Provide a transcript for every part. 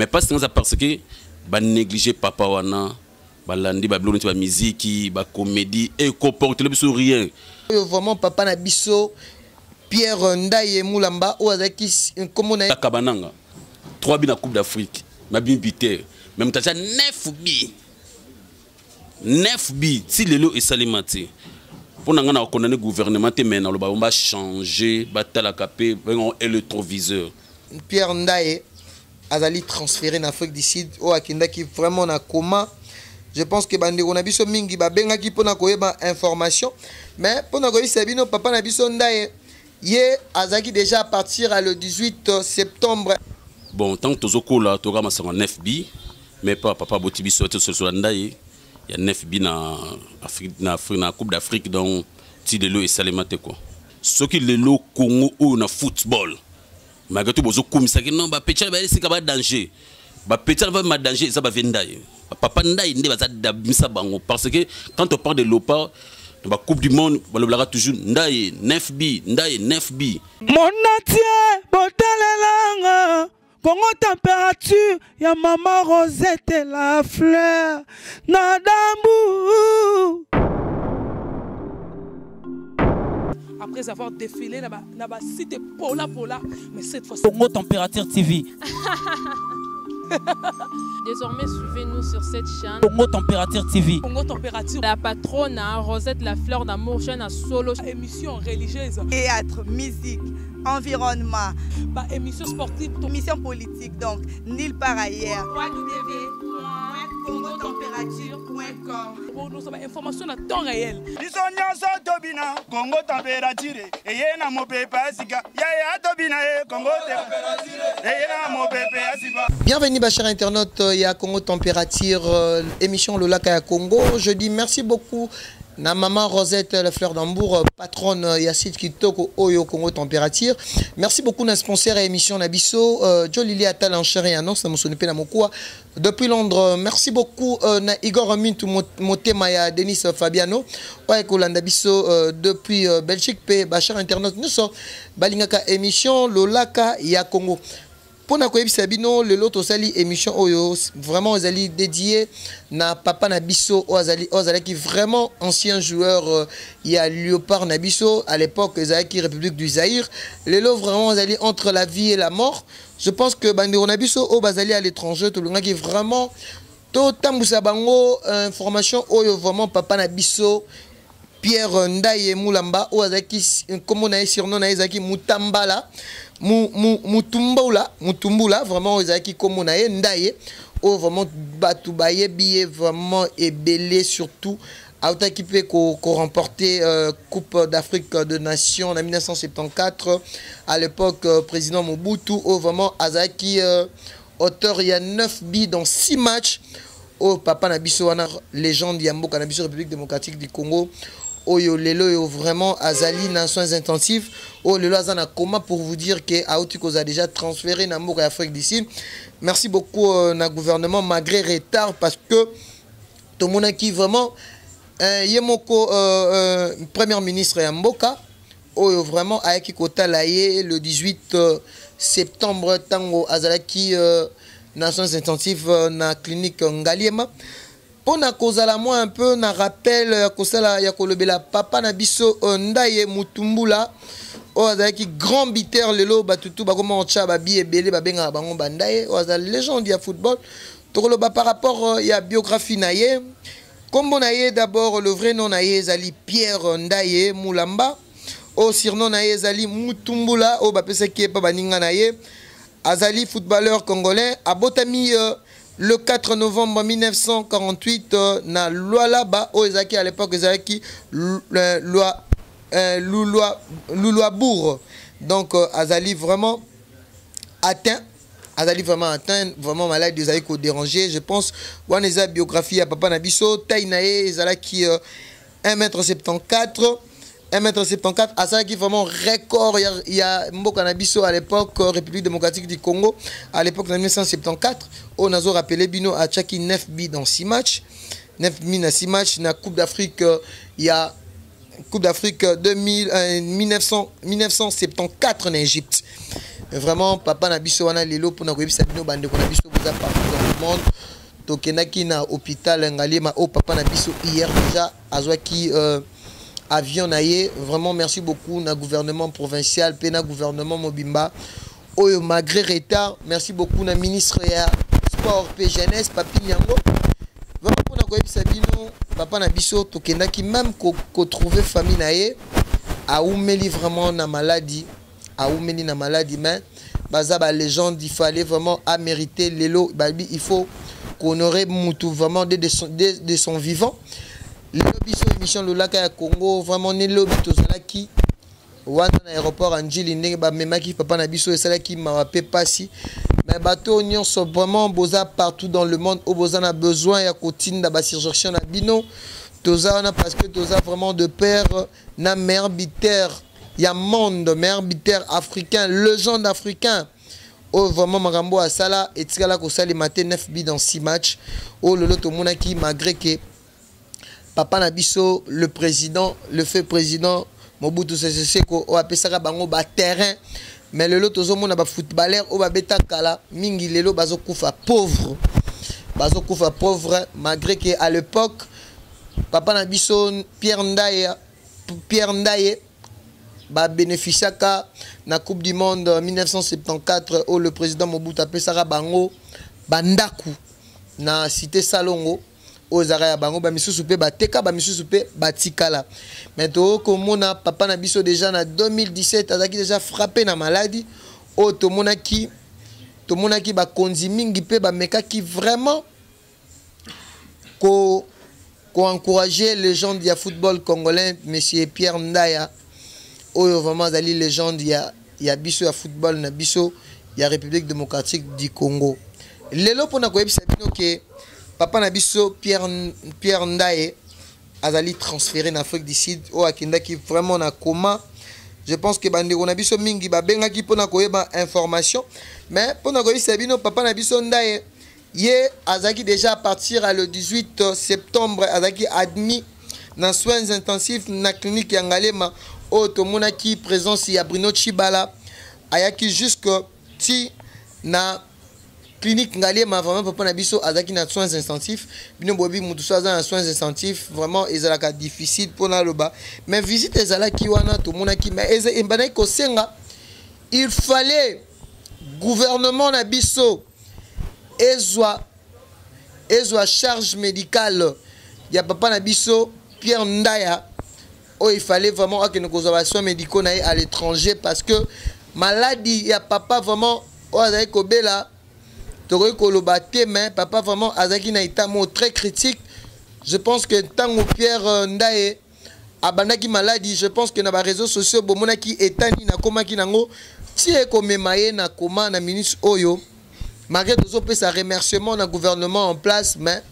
Mais pas ça parce que ba négliger papa wana ba landi ba blonde ba musique ba comédie et comporte le biso rien. Vraiment papa na biso Pierre Ndaye Moulamba ou azaki comme on a Kabananga 3 bi na Coupe d'Afrique ma bien bité même t'as 9 bi 9 bi si lelo et salimati pour nga na condamner gouvernement te mais na lo ba on va changer batala capé et le rétroviseur. Pierre Ndaye azali transféré en Afrique du Sud au akinda qui vraiment na coma. Je pense que bande on a biso mingi ba benga ki pona koyeba information mais pona koyi sabino papa na biso Ndaye ye azaki déjà à partir à le 18 septembre. Bon tant que tozoko là to rama 9 bi mais pas papa botibi sorti sur Ndaye il y a 9 bi na Afrique na Coupe d'Afrique donc ti de l'eau et salimate quoi. Ce qui le lo Congo ou na football. Malgré tout bozo komisa ki non ba petit ba c'est ka danger. Ba petit va ma danger ça va Ndaye. Papa Ndaye ndé ba za dabisa bango parce que quand on parle de l'OPA dans la Coupe du Monde, on le toujours Ndaye 9 bi, Ndaye 9 bi. Mon natie, botalelanga, Congo température, ya maman Rosette et la fleur, Nadambu. Après avoir défilé, là-bas, cité Pola, mais cette fois-ci. Congo Température TV. Désormais, suivez-nous sur cette chaîne. Congo Température TV. Congo Température. La patronne, Rosette La Fleur d'Amour, chaîne à solo. Émission religieuse. Théâtre, musique, environnement. Bah, émission sportive. Émission politique, donc, nulle part ailleurs. www.congotempérature.com. Pour nous avoir information à temps réel. Congo Température. Et yena mo pepe asika. Ya tobina Congo Température. Et yena mo pepe asika. Bienvenue chers internautes, il y a Congo Température, émission Le Lac à Congo. Je dis merci beaucoup na maman Rosette La Fleur d'Ambour, patronne Yacine Kitoko Oyo Congo Température. Merci beaucoup na sponsor à émission Nabiso, Joe Lili Atal en chair et annonce na mosonipe na mokoua depuis Londres. Merci beaucoup na Igor Mintu Motema ya Denis Fabiano ouais Kolanda Biso depuis Belgique pe chers internautes nous sommes balingaka émission Le Lac à Congo. Pour na koyebisa bino le lot osali émission oyo vraiment osali dédié na papa na biso ozali qui vraiment ancien joueur il y a Léopard na biso à l'époque qui République du Zaïre le lot vraiment osali entre la vie et la mort. Je pense que bandiro na biso o bazali à l'étranger tout le monde qui vraiment to tambusa bango information oyo vraiment papa na biso Pierre Ndaye Moulamba o azaki comme on a surnom na ezaki Mutambala Mutumbula vraiment ezaki comme on a Ndaye o vraiment batu baye billet vraiment ébélé surtout autaki pe ko remporté Coupe d'Afrique de Nations en 1974 à l'époque président Mobutu o vraiment azaki auteur il y a 9 billes dans 6 matchs au papa na biso wana légende ya mboka na biso République démocratique du Congo. Oyo lelo yo vraiment azali na soins intensifs o lelo azana coma pour vous dire que Aoutiko a déjà transféré na mboka Afrique d'ici. Merci beaucoup na gouvernement malgré retard parce que tout le monde qui vraiment yemoko premier ministre ya mboka oyo vraiment ayaki kotala ye le 18 septembre tango azalaki na soins intensifs na clinique Ngaliema. Pour na kozala moi un peu na rappel kosala ya kolobela papa na biso Ndaye Mutumbula o azaki grand biteur lelo batutu bakoma oncha ba bi ebele ba benga bango bandaye o azali légende ya football to koloba par rapport ya biographie na ye kombo na ye d'abord le vrai nom na ye ezali Pierre Ndaye Moulamba o surnom na ye ezali Mutumbula o bapesaki pa baninga na ye azali footballeur congolais abotami le 4 novembre 1948, na Lualaba, au Ezaki à l'époque, Ezaki Louloabourg. Donc, Azali vraiment atteint, vraiment malade, Ezaki au dérangé. Je pense, Waneza biographie à Papa Nabiso, Taïnae, Ezaki 1m74. 1m74, à ça qui vraiment record, il y a Mboka Nabiso à l'époque, République démocratique du Congo, à l'époque de 1974, on a rappelé Bino à Tchaki 9 billes dans 6 matchs, 9 billes dans 6 matchs, dans la Coupe d'Afrique, il y a Coupe d'Afrique 1974 en Égypte. mais vraiment papa na biso wana lelo pour na koyebisa bino bande ko na biso boza partout dans le monde tokenaki na hôpital Ngaliema au papa na biso hier déjà azwaki avion na ye. Vraiment merci beaucoup na gouvernement provincial pe na gouvernement mobimba oyo malgré retard. Merci beaucoup na ministre ya sport pe jeunesse papi Nyango. Vraiment pour na koyebisa bino papa na biso tokendaki même ko trouver famille na ye a oumeli vraiment na maladie a oumeli na maladie mais baza ba légende il fallait vraiment à mériter lelo babi il faut honorer Moutou vraiment de son vivant. Le lobby sur l'émission Lolaka ya Congo vraiment ne lobby tozalaki wana na aéroport Anjili ndenge ba memaki papa na biso esalaki mawape pasi mais bateau union sont vraiment boza partout dans le monde au boza na besoin ya kotinda ba surjonction na bino toza na parce que toza vraiment de père na mère biter ya monde mère biter africain légende africain. Oh vraiment Marambo à Sala et Tigala Kosali maté 9 buts dans 6 matchs. Oh le loto monaki malgré que papa Nabiso le président le fait président Mobutu Sese Seko o apesaka bango ba terrain mais le loto zo mona ba footballeur o ba beta kala mingi lelo bazo kufa pauvre malgré que à l'époque papa Nabiso Pierre Ndaye ba bénéficiaka na Coupe du Monde 1974 où le président Mobutu apesaka bango bandaku na cité Salongo aux araya bango ba misusu pe bateka ba misusu pe batikala mais to komona papa na biso déjà na 2017 azaki déjà frappé na maladie o to monaki ba konzi mingi pe ba mekaki vraiment ko encourager les gens du football congolais monsieur Pierre Ndaya oyo vraiment zali légende ya biso ya football na biso ya République démocratique du Congo. Lelo pona koyebisa bino ke papa na biso Pierre Ndaye azali transféré en Afrique du Sud o akendaki vraiment na coma. Je pense que bandeko na biso mingi babengaki pona koyeba information mais pona koyebisa bino papa na biso Ndaye ye azaki déjà à partir le 18 septembre azaki admis dans soins intensifs na clinique ya Ngaliema o tomonaki présence ya Bruno Chibala ayaki jusque ti na clinique Ngaliema vraiment papa na biso azaki na soins intensifs bino bobi mutu so na soins intensifs vraiment ezalaka difficile pona loba mais visite ezalaki wana tomonaki mais ezembana ko senga il fallait gouvernement na biso ezwa charge médicale ya papa na biso Pierre Ndaya. Oh, il fallait vraiment que nos soins médicaux n'aillent à l'étranger parce que maladie, il y a papa vraiment, oh, avec Kobela, t'aurais colobaté, mais papa vraiment, Azaki n'a été très critique. Je pense que tant que Pierre Ndaye, Abandaki maladie, je pense que dans les réseaux sociaux, Bomonaki etani na koma ki nango, si comme maye na koma na ministre Oyo, malgré tout ça, remerciement dans gouvernement en place, mais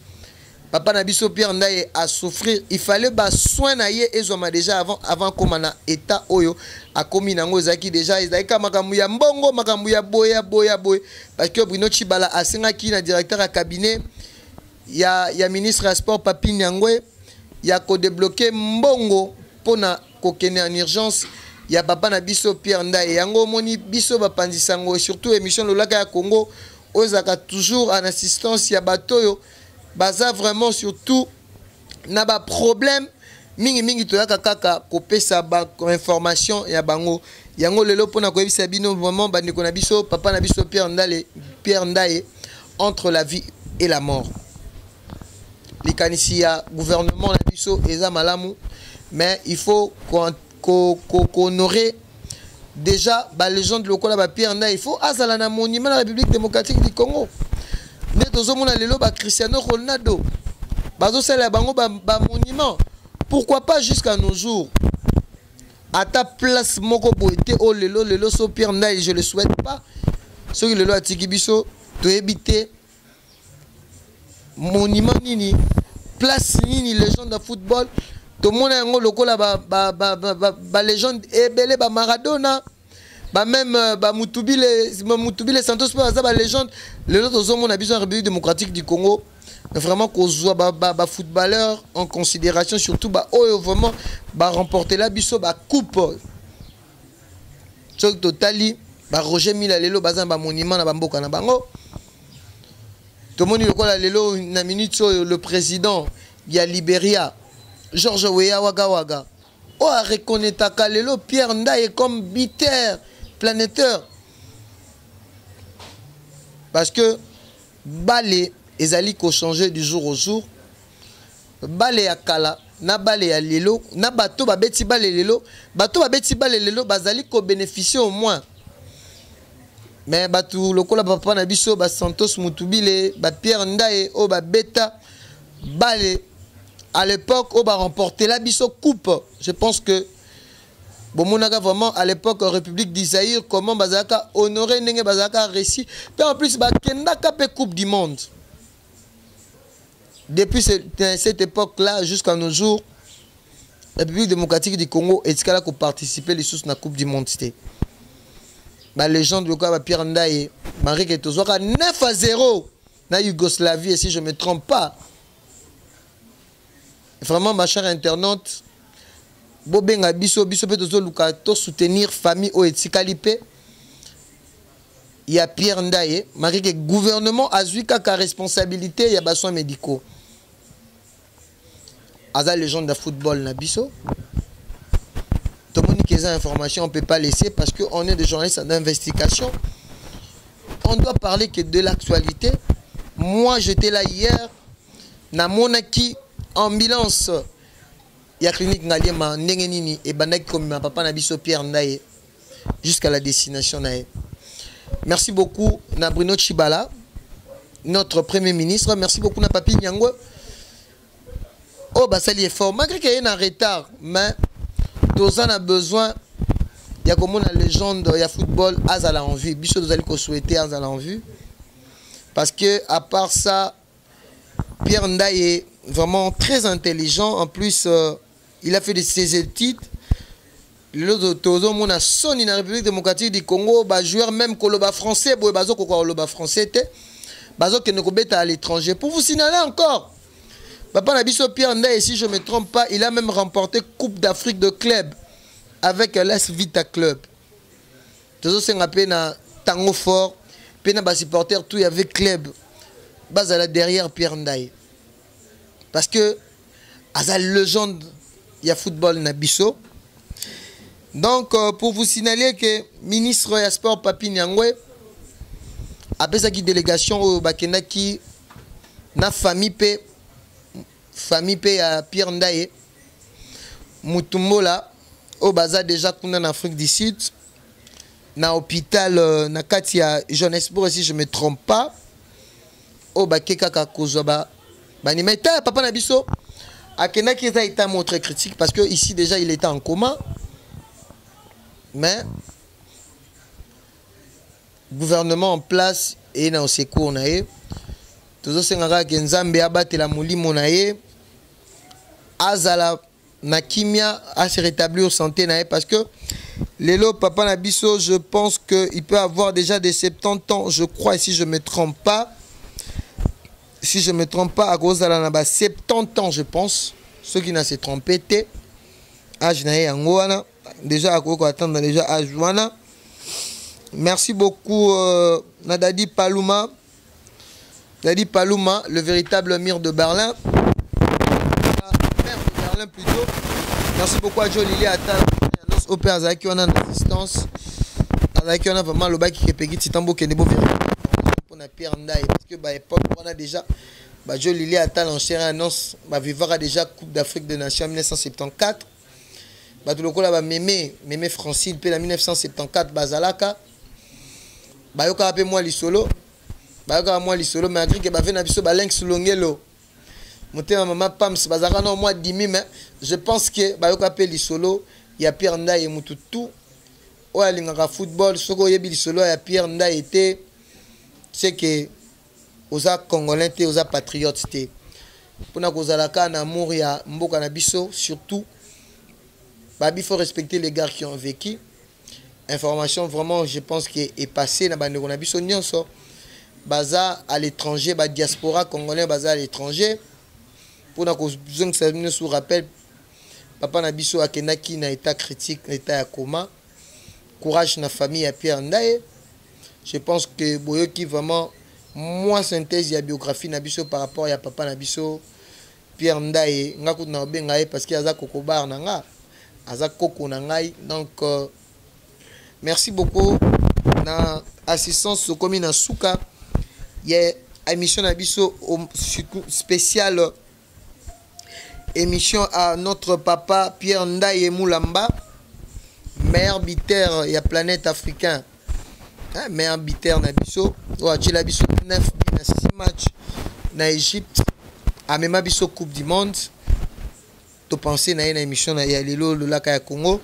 papa Nabiso Pierre Ndaye a souffrir. Il fallait bas soin naie et zoma déjà avant comme na état oyo a commis nango zaki déjà izaka makamuya mbongo makamuya boya parce que Bruno Chibala a sengaki na directeur à cabinet ya ministre à sport Papi Nyangwe ya ko débloquer mbongo pona ko kene en urgence ya papa Nabiso Pierre Ndaye yango moni biso bapandisango surtout émission Lolaka ya Congo ozaka toujours en assistance ya batoyo baza vraiment surtout na ba problème mingi to yaka kaka kopesa ba information ya bango yango lelo pona koyebisa bino vraiment bandeko na biso papa na biso Pierre Ndaye entre la vie et la mort. Likanisi ya gouvernement na biso eza malamu mais il faut honorer déjà ba légende lokola ba Pierre Ndaye il faut azala na monument de la République démocratique du Congo. Nous avons lelo ba Cristiano Ronaldo. Bazo sala bango ba monument. Pourquoi pas jusqu'à nos jours? À ta place moko boete o lelo so Pierre Ndaye, je le souhaite pas. Ce que lelo atiki biso to éviter monument nini, place nini légende de football. To mona ngo lokola ba légende ebele ba Maradona. Bah même bah Moutubile Santos pour la légende les autres hommes on a besoin de la République démocratique du Congo vraiment qu'on soit bah footballeur en considération surtout bah oh vraiment bah remporter la biso bah coupe ce totali ba Roger Mila lelo baza ba monument na bamboka na bango. Tomoni lokola lelo na minute le président ya Libéria George Weah Wagga o a reconnaître lelo Pierre Ndaye comme bitter planétaire parce que balé ezali ko changer du jour au jour. Balé ya kala na balé ya lelo na bato ba beti balé lelo bato ba beti balé lelo bazali ko bénéficier au moins. Mais batou lokola papa na biso ba Santos Mutubile ba Pierre Ndaye o ba beta balé à l'époque o ba remporter la biso coupe. Je pense que bon monaka vraiment à l'époque République d'Isaïr comment bazaka honorer ndenge bazaka réussi puis en plus ba kendaka pe coupe du monde. Depuis cette époque-là jusqu'à nos jours, la République démocratique du Congo est là pour participer les sources de la Coupe du Monde. La légende de Pierre Ndaye, Marie Ketozwaka 9-0 na Yougoslavie, et si je ne me trompe pas. Vraiment, ma chère internaute, Bobenga biso Petozo Lukato soutenir famille Oetikalipe. Il y a Pierre Ndaye, Marie que gouvernement a eu qu'à responsabilité, il y a besoin médicaux. Aza légende de football na biso. Tout le monde qui a des informations, on ne peut pas laisser parce qu'on est des journalistes d'investigation. On doit parler que de l'actualité. Moi, j'étais là hier, na monaki ambulance. Il y a clinique Ngaliema, Nengenini et Banaki comme ma papa na biso Pierre Ndaye jusqu'à la destination nae. Merci beaucoup na Bruno Chibala, notre premier ministre. Merci beaucoup na Papi Nyangwe. Oh, bah ça y est fort. Malgré qu'il y ait un retard, mais tous on a besoin. Il y a comme une légende, il y a football, Azala en vue. Bicho, vous allez souhaiter Azala en vue. Parce que, à part ça, Pierre Ndaye est vraiment très intelligent. En plus, il a fait ses études. Le Tozo, mon a sonné dans la République démocratique du Congo, bah joueur même Koloba français, boy bazo Koloba français, bazo qui ne peut à l'étranger. Pour vous signaler encore. Papa Nabiso Pierre Ndaye, si je ne me trompe pas, il a même remporté Coupe d'Afrique de club avec l'As Vita Club. Toujours c'est un peu na tango fort, puis na supporter tout y avait club. Bas à la derrière Pierre Ndaye. Parce que à la légende il y a football Nabiso. Donc pour vous signaler que ministre de sport Papi Nyangwe après sa délégation au Bakenaki na famille à Pierre Ndaye Mutumbola au Baza déjà qu'on en Afrique du Sud na hôpital na Katia Johannesburg si je me trompe pas au Bakeka Kakozoba banimeta papa Nabiso akena qui a été montré critique parce que ici déjà il était en coma mais gouvernement en place et na secours nae toujours sengaka ke Nzambe abatela molimo nae azala na kimia à se rétablir en santé nae parce que lelo papa Nabiso je pense que il peut avoir déjà des 70 ans je crois si je me trompe pas à cause de la 70 ans je pense ceux qui n'a se trompé té âge nae yangoana déjà à quoi attendre déjà à Joana. Merci beaucoup Nadadi Paluma. Dadi Paluma, le véritable mire de Berlin. Maire de Berlin plutôt. Merci beaucoup à Joe Lili Attal. Nos opères avec on a une assistance. Avec on a vraiment le bac qui est payé Titambo qui est beau pour la Pierre Ndaye parce que bah époque on a déjà bah Joe Lili Attal en chair annonce bah vivra déjà Coupe d'Afrique des Nations en 1974. Bah tout le coup là bah Mémé Francine puis en 1974 Bazalaka. Bah yoka appelé moi Lisolo. Bah moi Lisolo malgré que bah fait na biso bah Lynx Longelo. Monter ma maman Pams bazaka non moi 10 000 mais je pense que bah yoka appelé Lisolo il y a Pierre Ndaye Mututu. Ouais l'ingaka football soko yebi Lisolo il y a Pierre Ndaye était c'est que oza congolais té oza patriote té. Pona kozalaka na amour ya mboka na biso surtout il faut respecter les gars qui ont vécu. Information vraiment, je pense qu'elle est passée dans la biso nyonso. Baza à l'étranger, la diaspora congolais baza à l'étranger. Pour que ça nous rappelle, papa Nabiso a kenaki na état critique, état à coma. courage na famille à Pierre Ndaye. Je pense que boyoki vraiment moi synthèse ya biographie na biso par rapport à papa na biso Pierre Ndaye nga ko na benga parce que aza kokobar na nga aza koko na ngai. Donc merci beaucoup na assistance comme na suka ya émission na biso spéciale émission à notre papa Pierre Ndaye Moulamba, maire arbitraire et planète africain. Hein, maire arbitraire na biso, tu la biso 9 na 6 matchs na Égypte, a même biso Coupe du monde. To penser na une émission na Yalilo le lac à Congo.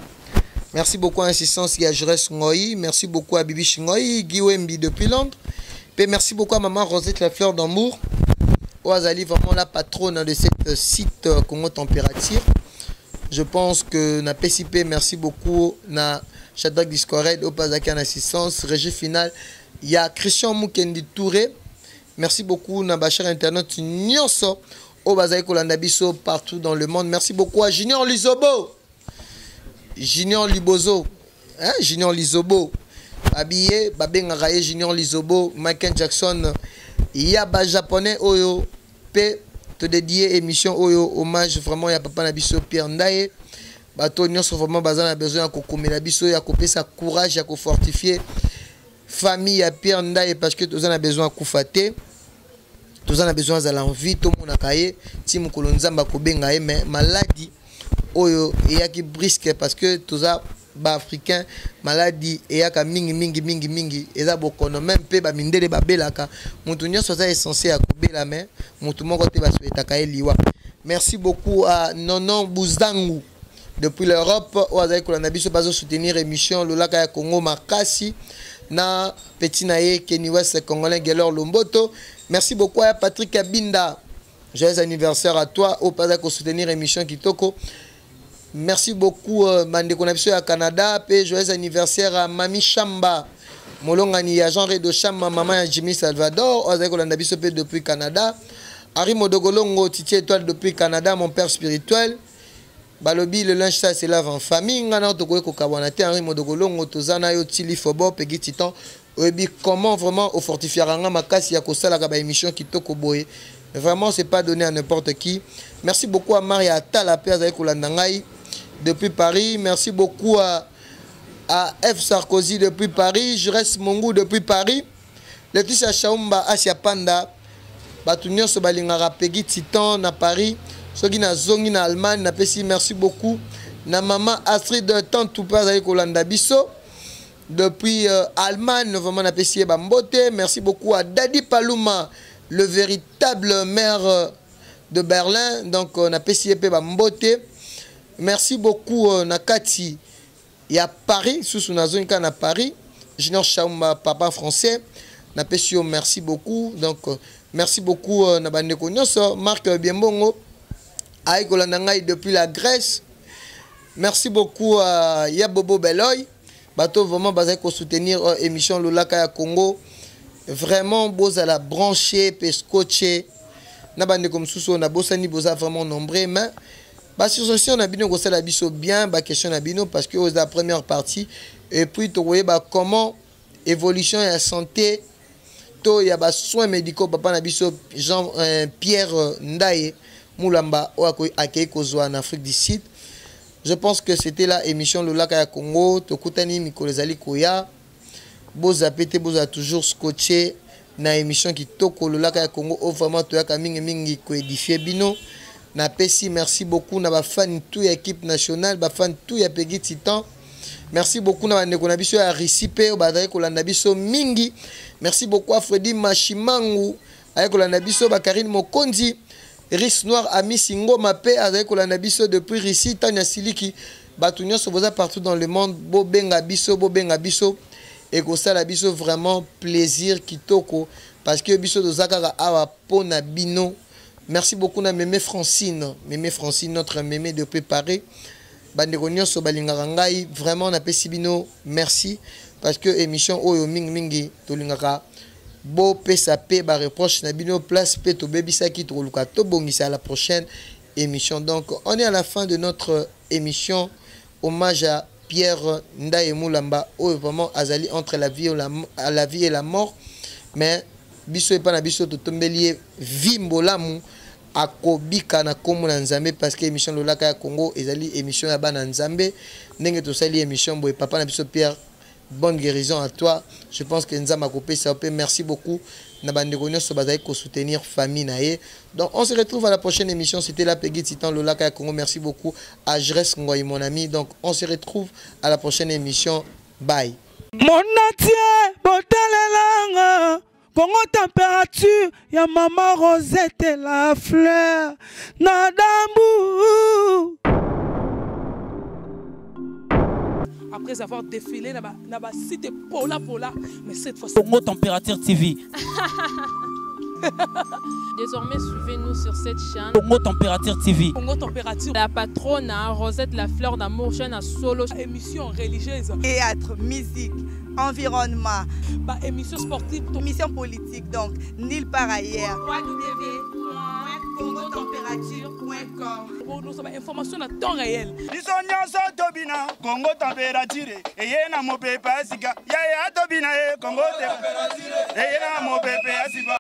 Merci beaucoup à l'assistance à Jures Ngoyi, merci beaucoup à Bibi Ngoyi, Guy Wembi depuis Londres. Et merci beaucoup à maman Rosette la fleur d'amour. Oazali vraiment la patronne de cette site Congo Température. Je pense que na PCP, merci beaucoup na Shadrach Discored, Opazaki en assistance, régie finale. Il y a Christian Moukendi Touré. Merci beaucoup na Bachar Internet Nyonso, Obazaki Kolandabiso partout dans le monde. Merci beaucoup à Junior Lizobo. Junior Libozo. Hein? Junior Lizobo. Habillé, Babé Ngaraye, Junior Lizobo, Michael Jackson. Il y a des japonais oyo pe te dédier émission oyo hommage vraiment ya papa na biso Pierre Ndaye. Bato nyonso vraiment bazana besoin ya kokomela biso ya kopesa sa courage ya ko fortifier famille ya Pierre Ndaye parce que tous en a besoin kufate. Tous en a besoin za l'envie to monaka ye ti mukolo nzamba ko benga ye mais maladie oyo ya ki brisque parce que tous ba africain maladie eyaka mingi eza bokono même pe ba mindele ba belaka mutu nyonso za essentiel ya kobela mais mutu moko te ba souetaka liwa. Merci beaucoup à Nonon Bouzangu depuis l'Europe oazali kolanda biso bazo soutenir émission lolaka ya Congo makasi na petit naye Kenny West congolais Gelor Lomboto. Merci beaucoup à Patrick Abinda, joyeux anniversaire à toi au pas à soutenir émission Kitoko. Merci beaucoup Mandeko Nabiso à Canada, et joyeux anniversaire à Mami Chamba. Molongani agent de Chamba, maman à Jimmy Salvador, Ozeko Nabiso depuis Canada. Ari Modogolongo Titi Étoile depuis Canada, mon père spirituel. Balobi le linge ça c'est lave en famille. Ngana Tokoe Kokabonate, Ari Modogolongo Tozana Yo Tili Fobo, Peggy Titan. Oebi comment vraiment au fortifiaranga makasi ya kosala ka ba émission Kitoko Boye. Vraiment c'est pas donné à n'importe qui. Merci beaucoup à Maria Tala Père avec Olandangai depuis Paris. Merci beaucoup à F. Sarkozy depuis Paris. Je reste Mongou depuis Paris. Laetitia Chaumba Asia Panda. Batunyo Sobalingara Peggy Titan na Paris. Sogi na Zongi na Allemagne. Na Pessi, merci beaucoup. Na maman Astrid Tantou Paz avec Olanda Bisso. Depuis Allemagne, vraiment na Pessi Bambote. Merci beaucoup à Dadi Paluma, le véritable maire de Berlin. Donc na Pessi Bambote. Merci beaucoup Nakati. Il y a Paris, sous na zone na Paris. Junior Chaumba, papa français. Na Pesio, merci beaucoup. Donc merci beaucoup Nabandeko Nyoso, Marc Biembongo, Aïk Olandangaï depuis la Grèce. Merci beaucoup à Yabobo Beloy. Bateau vraiment basé pour soutenir émission Lolaka ya Congo. Vraiment beau à la brancher, pescocher. Nabandeko Msuso, Nabosani Boza vraiment nombreux, mais bah sur ceci on a bien gosé la biso bien bah question na bino parce que c'est la première partie et puis tu voyez bah comment évolution et la santé to ya ba soins médicaux papa na biso Jean Pierre Ndaye Moulamba o akei kozwa en Afrique du Sud. Je pense que c'était la émission Lolaka ya Congo to kutani mikolo zali koya boza pété boza toujours scotché na émission qui toko Lolaka ya Congo o vraiment to ya ka mingi ko édifier bino. Na Pessi, merci beaucoup na ba fan tout équipe nationale, ba fan tout ya Peggy Titan. Merci beaucoup na ndeko na biso ya Recipe obadai kolanda biso mingi. Merci beaucoup à Freddy Machimangu avec kolanda biso ba Karine Mokonzi, Ris Noir Ami Singo Mape avec kolanda biso depuis Russie Tanya Siliki. Batunyo so boza partout dans le monde, bo benga biso et ko sala biso vraiment plaisir kitoko parce que biso dozaka awa pona bino. Merci beaucoup à Mémé Francine, notre Mémé de préparer. Bandegonio Sobalingarangai, vraiment na pesibino, merci parce que émission Oyo Mingi Tolingara Bo PSAP ba reproche na bino place Peto Baby Saki Toluka Tobongisa à la prochaine émission. Donc on est à la fin de notre émission hommage à Pierre Ndaye Moulamba, vraiment azali entre la vie et la mort, mais biso et pas na biso totombeli vimbolamu akobika na komo na nzambe parce que émission Lolaka ya Congo ezali émission ya bana nzambe ndenge tosali émission boye papa na biso Pierre, bonne guérison à toi. Je pense que nzamba kopé ça peut. Merci beaucoup na bandeko nyonso bazali ko soutenir famille nae. Donc on se retrouve à la prochaine émission. C'était la Peggy Titan Lolaka ya Congo. Merci beaucoup à Jres Ngoy mon ami. Donc on se retrouve à la prochaine émission. Bye. Mon atier botalelanga Congo température ya maman Rosette la fleur Nadambu. Après avoir défilé na ba site Pola, mais cette fois Congo Température TV. Désormais, suivez-nous sur cette chaîne. Congo Température TV. Congo Température. La patronne Rosette la fleur d'amour, chaîne à solo. Émission religieuse. Théâtre, musique, environnement. Bah, émission sportive. Émission politique, donc nulle part ailleurs. www.congotempérature.com. Pour nous avoir information à temps réel. Biso nyonso tobina Congo Température. Eye na mopepe asika. Ya tobina Congo Température. Eye na mopepe asika.